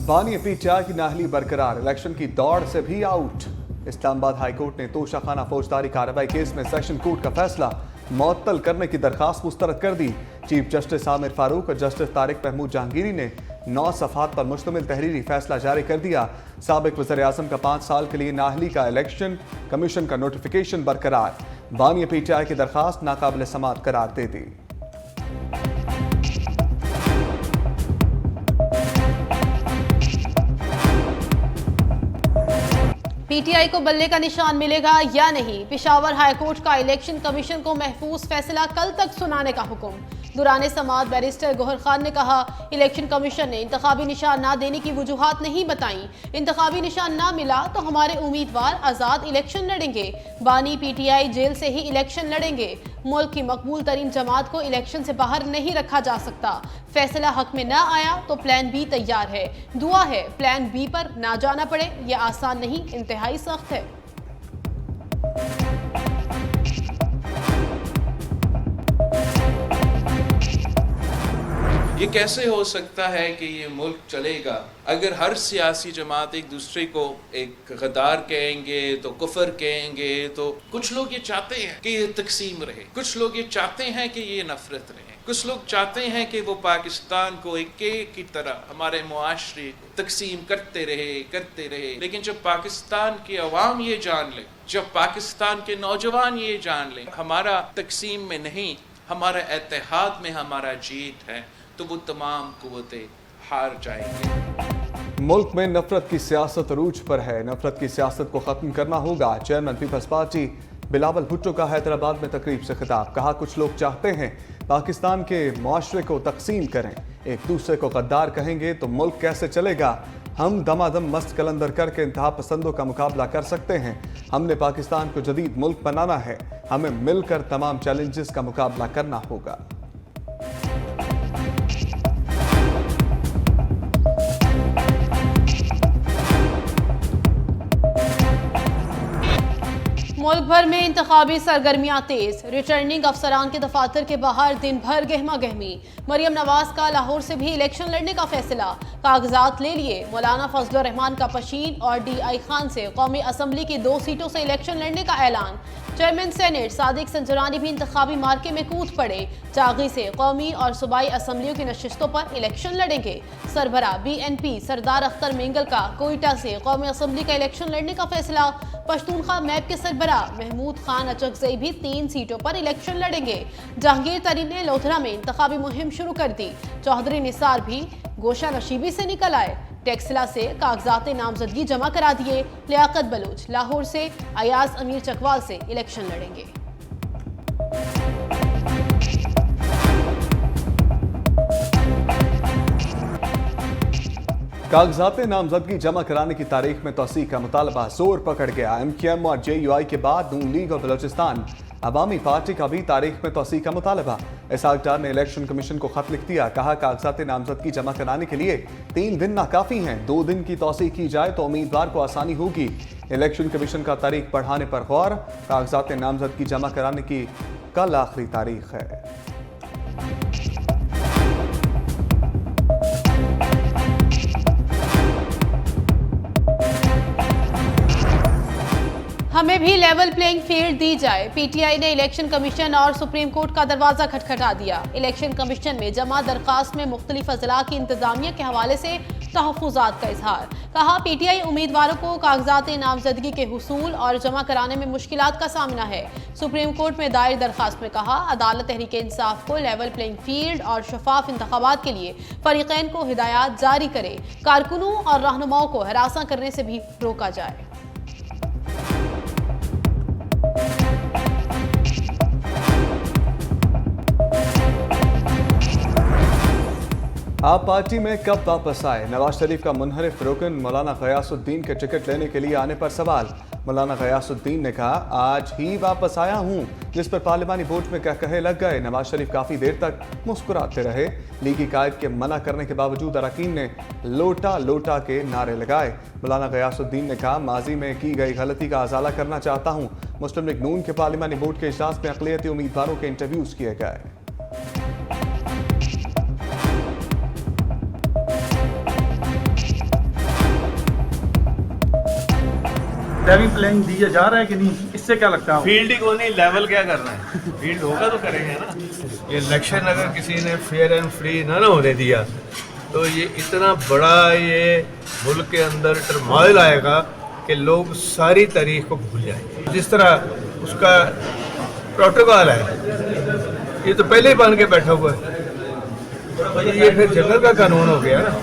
बानी पीटीआई की नाहली बरकरार, इलेक्शन की दौड़ से भी आउट। इस्लामाबाद हाईकोर्ट ने तोशाखाना फौजदारी कार्रवाई केस में सेशन कोर्ट का फैसला मुअत्तल करने की दरखास्त मुस्तरद कर दी। चीफ जस्टिस आमिर फारूक और जस्टिस तारिक महमूद जहांगीरी ने 9 सफ़हात पर मुश्तमिल तहरीरी फैसला जारी कर दिया। साबिक वज़ीर-ए-आज़म का 5 साल के लिए नाहली का इलेक्शन कमीशन का नोटिफिकेशन बरकरार। बानी पीटीआई की दरखास्त नाकाबिल समाअत करार दे दी। पीटीआई को बल्ले का निशान मिलेगा या नहीं? पेशावर हाईकोर्ट का इलेक्शन कमीशन को महफूज फैसला कल तक सुनाने का हुक्म। दुराने समाअत बैरिस्टर गौहर खान ने कहा, इलेक्शन कमीशन ने इंतखाबी निशान ना देने की वजूहात नहीं बताई। इंतखाबी निशान ना मिला तो हमारे उम्मीदवार आज़ाद इलेक्शन लड़ेंगे। बानी पीटीआई जेल से ही इलेक्शन लड़ेंगे। मुल्क की मकबूल तरीन जमात को इलेक्शन से बाहर नहीं रखा जा सकता। फैसला हक में ना आया तो प्लान बी तैयार है। दुआ है प्लान बी पर ना जाना पड़े। यह आसान नहीं, इंतहाई सख्त है। ये कैसे हो सकता है कि ये मुल्क चलेगा अगर हर सियासी जमात एक दूसरे को एक गद्दार कहेंगे तो कुफर कहेंगे। तो कुछ लोग ये चाहते हैं कि ये तकसीम रहे, कुछ लोग ये चाहते हैं कि ये नफरत रहे, कुछ लोग चाहते हैं कि वो पाकिस्तान को एक केक की तरह हमारे मुआशरे को तकसीम करते रहे। लेकिन जब पाकिस्तान की अवाम ये जान ले, जब पाकिस्तान के नौजवान ये जान ले हमारा तकसीम में नहीं, हमारा इत्तेहाद में हमारा जीत है, तो वो तमाम कुव्वतें हार जाएंगे। मुल्क में नफरत की सियासत अरूज पर है। नफरत की सियासत को खत्म करना होगा। चेयरमैन पीपल्स पार्टी बिलावल भुट्टो का हैदराबाद में तकरीब से खिताब। कहा, कुछ लोग चाहते हैं पाकिस्तान के मुआशरे को तकसीम करें। एक दूसरे को गद्दार कहेंगे तो मुल्क कैसे चलेगा? हम दमादम मस्त कलंदर करके इंतहा पसंदों का मुकाबला कर सकते हैं। हमने पाकिस्तान को जदीद मुल्क बनाना है। हमें मिलकर तमाम चैलेंजेस का मुकाबला करना होगा। मुल्क भर में इंतखाबी सरगर्मियां तेज। रिटर्निंग अफसरान के दफातर के बाहर दिन भर गहमा गहमी। मरियम नवाज का लाहौर से भी इलेक्शन लड़ने का फैसला। कागजात ले लिए। मौलाना फजलुर रहमान का पशीन और DI खान से कौमी असम्बली की 2 सीटों से इलेक्शन लड़ने का ऐलान। चेयरमैन सेनेट सादिक संजरानी भी इंतखाबी मार्के में कूद पड़े। चागी से कौमी और सूबाई असम्बलियों की नशिस्तों पर इलेक्शन लड़ेंगे। सरबरा BNP सरदार अख्तर मेंगल का कोयटा से कौमी असम्बली का इलेक्शन लड़ने का फैसला। पश्तूनख्वा मैप के सरबरा महमूद खान अचकजई भी 3 सीटों पर इलेक्शन लड़ेंगे। जहांगीर तरीन ने लोधरा में इंतखाबी मुहिम शुरू कर दी। चौधरी निसार भी गोशा नशीबी से निकल आए। टेक्सला से कागजात नामजदगी जमा करा दिए। लियाकत बलूच लाहौर से अयाज अमीर चकवाल से इलेक्शन लड़ेंगे। कागजात नामजदगी जमा कराने की तारीख में तौसीक का मुतालबा जोर पकड़ गया। MQM और JUI के बाद नून लीग और बलोचिस्तान अवामी पार्टी का भी तारीख में तौसीक का मुतालबा। इसहाक डार ने इलेक्शन कमीशन को खत लिख दिया। कहा, कागजात नामजदगी जमा कराने के लिए 3 दिन नाकाफी हैं। 2 दिन की तौसीक की जाए तो उम्मीदवार को आसानी होगी। इलेक्शन कमीशन का तारीख बढ़ाने पर गौर। कागजात नामजदगी जमा कराने की कल आखिरी तारीख है। हमें भी लेवल प्लेइंग फील्ड दी जाए। PTI ने इलेक्शन कमीशन और सुप्रीम कोर्ट का दरवाजा खटखटा दिया। इलेक्शन कमीशन में जमा दरखास्त में मुख्तलिफ अजला की इंतजामिया के हवाले से तहफ़्फ़ुज़ात का इजहार। कहा, PTI उम्मीदवारों को कागजात नामजदगी के हुसूल और जमा कराने में मुश्किलात का सामना है। सुप्रीम कोर्ट में दायर दरखास्त में कहा, अदालत तहरीक इंसाफ को लेवल प्लेइंग फील्ड और शफाफ इंतखाबात के लिए फरीक़ैन को हिदायत जारी करे। कारकुनों और रहनुमाओं को हरासा करने से भी रोका जाए। आप पार्टी में कब वापस आए? नवाज शरीफ का मुनहरिफ रुकन मौलाना गयासुद्दीन के टिकट लेने के लिए आने पर सवाल। मौलाना गयासुद्दीन ने कहा, आज ही वापस आया हूं, जिस पर पार्लिमानी वोट में कहे लग गए। नवाज शरीफ काफी देर तक मुस्कुराते रहे। लीगी कायद के मना करने के बावजूद अरकान ने लोटा लोटा के नारे लगाए। मौलाना गयासुद्दीन ने कहा, माजी में की गई गलती का अजाला करना चाहता हूँ। मुस्लिम लीग नून के पार्लिमानी वोट के इजलास में अक़लियती उम्मीदवारों के इंटरव्यूज किए गए। लेवल प्लेइंग दिया जा रहा है कि नहीं, इससे क्या लगता है? फील्ड ही को नहीं, लेवल क्या करना है? फील्ड होगा तो करेंगे ना। ये इलेक्शन अगर किसी ने फेयर एंड फ्री ना होने दिया तो ये इतना बड़ा ये मुल्क के अंदर टर्मोइल आएगा कि लोग सारी तारीख को भूल जाएंगे। जिस तरह उसका प्रोटोकॉल है ये तो पहले ही बन के बैठा हुआ है, ये फिर जंगल का कानून हो गया ना।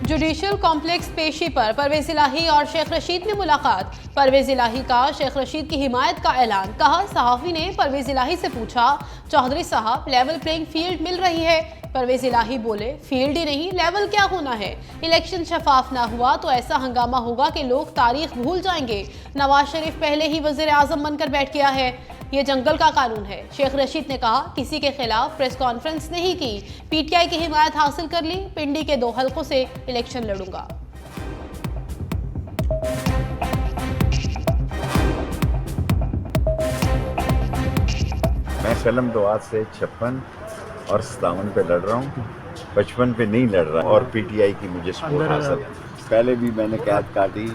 जुडिशियल कॉम्प्लेक्स पेशी पर परवेज इलाही और शेख रशीद में मुलाकात। परवेज इलाही का शेख रशीद की हिमायत का ऐलान। कहा, सहाफ़ी ने परवेज इलाही से पूछा, चौधरी साहब लेवल प्लेइंग फील्ड मिल रही है? परवेज इलाही बोले, फील्ड ही नहीं लेवल क्या होना है? इलेक्शन शफाफ ना हुआ तो ऐसा हंगामा होगा कि लोग तारीख भूल जाएंगे। नवाज शरीफ पहले ही वज़ीर आज़म बनकर बैठ गया है, ये जंगल का कानून है। शेख रशीद ने कहा, किसी के खिलाफ प्रेस कॉन्फ्रेंस नहीं की, पीटीआई की हिमायत हासिल कर ली, पिंडी के 2 हलकों से इलेक्शन लड़ूंगा। मैं कलम दुआत से 56 और 57 पे लड़ रहा हूँ, 55 पे नहीं लड़ रहा और पीटीआई की मुझे सपोर्ट हासिल है। पहले भी मैंने कैद काटी,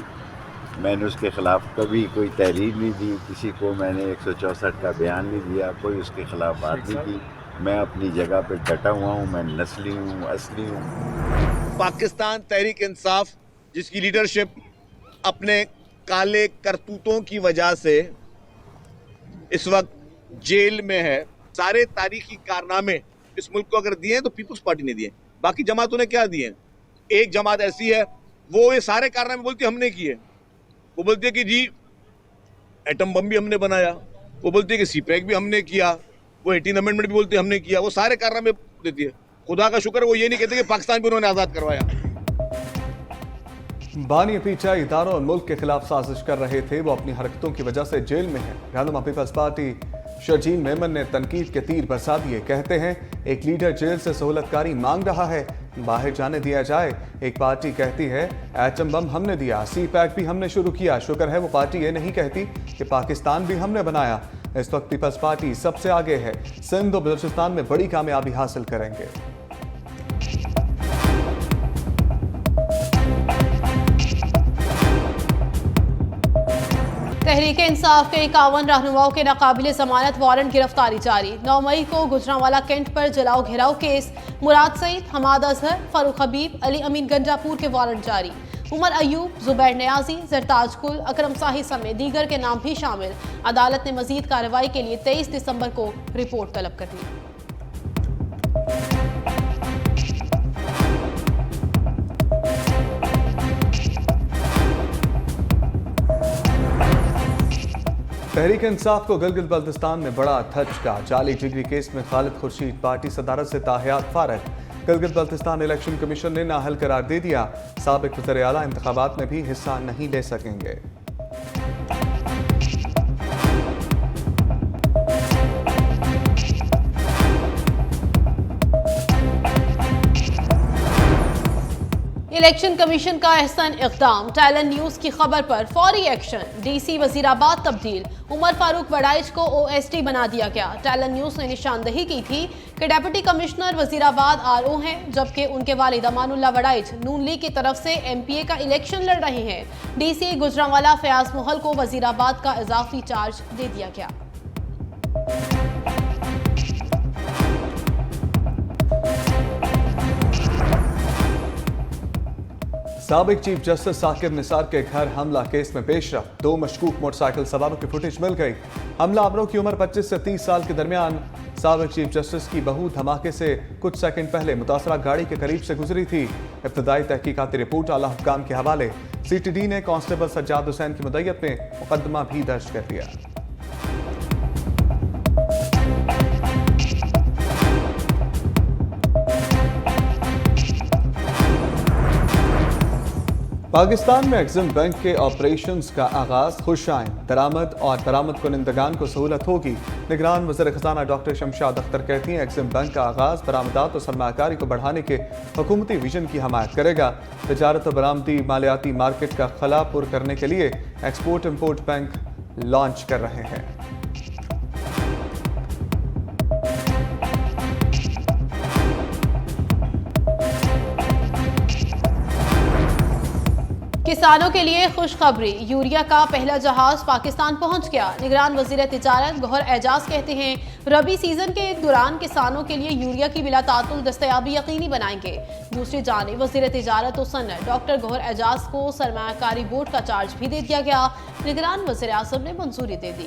मैंने उसके ख़िलाफ़ कभी कोई तहरीर नहीं दी, किसी को मैंने 164 का बयान नहीं दिया, कोई उसके ख़िलाफ़ बात नहीं की। मैं अपनी जगह पे डटा हुआ हूँ, मैं नस्ली हूँ, असली हूँ। पाकिस्तान तहरीक इंसाफ जिसकी लीडरशिप अपने काले करतूतों की वजह से इस वक्त जेल में है, सारे तारीखी कारनामे इस मुल्क को अगर दिए हैं तो पीपल्स पार्टी ने दिए। बाकी जमातों ने क्या दिए? एक जमात ऐसी है वो ये सारे कारनामे बोलती हमने किए। वो बोलती है कि जी एटम बम भी हमने बनाया, वो बोलती है कि सीपैक भी हमने किया, वो 18 अमेंडमेंट भी बोलती है हमने किया, वो सारे कारनामे देती है। खुदा का शुक्र है वो ये नहीं कहते कि पाकिस्तान भी उन्होंने आज़ाद करवाया। बानी पीटीआई इदारों और मुल्क के खिलाफ साजिश कर रहे थे, वो अपनी हरकतों की वजह से जेल में है। रहनुमा पीपल्स पार्टी शर्जील मेमन ने तनकीद के तीर बरसा दिए। कहते हैं एक लीडर जेल से सहूलतकारी मांग रहा है, बाहर जाने दिया जाए। एक पार्टी कहती है एटम बम हमने दिया, सी पैक भी हमने शुरू किया। शुक्र है वो पार्टी ये नहीं कहती कि पाकिस्तान भी हमने बनाया। इस वक्त पीपल्स पार्टी सबसे आगे है, सिंध और बलूचिस्तान में बड़ी कामयाबी हासिल करेंगे। तहरीक इंसाफ के 51 रहनुमाओं के नाकाबिले जमानत वारंट गिरफ्तारी जारी। 9 मई को गुजरांवाला कैंट पर जलाओ घेराव केस, मुराद सईद, हमाद अजहर, फारूक हबीब, अली अमीन गंजापुर के वारंट जारी। उमर अयूब, जुबैर नियाजी, जरताज कुल, अकरम साही समेत दीगर के नाम भी शामिल। अदालत ने मजीद कार्रवाई के लिए 23 दिसंबर को रिपोर्ट तलब कर ली। तहरीक इंसाफ को गिलगित बल्तिस्तान में बड़ा धचका। जाली डिग्री केस में खालिद खुर्शीद पार्टी सदारत से ताहयात फारग। गिलगित बल्तिस्तान इलेक्शन कमीशन ने नाअहल करार दे दिया। साबिक वज़ीर आला इंतखाबात में भी हिस्सा नहीं ले सकेंगे। इलेक्शन कमीशन का एहसन इक़दाम। टैलेंट न्यूज़ की खबर पर फौरी एक्शन। डीसी वजीराबाद तब्दील। उमर फारूक वडाइच को ओएसडी बना दिया गया। टैलेंट न्यूज़ ने निशानदही की थी कि डेप्यूटी कमिश्नर वजीराबाद आरओ हैं, जबकि उनके वालिद अमानुल्लाह वडाइच नून लीग की तरफ से एमपीए का इलेक्शन लड़ रहे हैं। डीसी गुजरांवाला फयाज मोहल को वजीराबाद का इजाफी चार्ज दे दिया गया। साबिक चीफ जस्टिस साकिब निसार के घर हमला केस में पेशरफ। 2 मशकूक मोटरसाइकिल सवारों की फुटेज मिल गई। हमला आवरों की उम्र 25 से 30 साल के दरमियान। साबिक चीफ जस्टिस की बहू धमाके से कुछ सेकंड पहले मुतासरा गाड़ी के करीब से गुजरी थी। इब्तदाई तहकीकाती रिपोर्ट आला हुक्काम के हवाले। सीटीडी ने कांस्टेबल सज्जाद हुसैन की मुद्दत में मुकदमा भी दर्ज कर दिया। पाकिस्तान में एक्सिम बैंक के ऑपरेशंस का आगाज। खुश आएं, दरामद और बरामद कुनिंदगान को सहूलत होगी। निगरान वज़ीर खजाना डॉक्टर शमशाद अख्तर कहती हैं एक्सिम बैंक का आगाज बरामदात और सरमाकारी को बढ़ाने के हुकूमती विजन की हमायत करेगा। तजारत और बरामदी मालियाती मार्केट का खला पुर करने के लिए एक्सपोर्ट इम्पोर्ट बैंक लॉन्च कर रहे हैं। किसानों के लिए खुशखबरी, यूरिया का पहला जहाज पाकिस्तान पहुंच गया। निगरान वजीर तिजारत गौहर एजाज कहते हैं रबी सीजन के दौरान किसानों के लिए यूरिया की बिला तातुल दस्तयाबी यकीनी बनाएंगे। दूसरी जानिब वजीर तिजारत और सनत डॉक्टर गौहर एजाज को सरमायाकारी बोर्ड का चार्ज भी दे दिया गया। निगरान वजीर आज़म ने मंजूरी दे दी।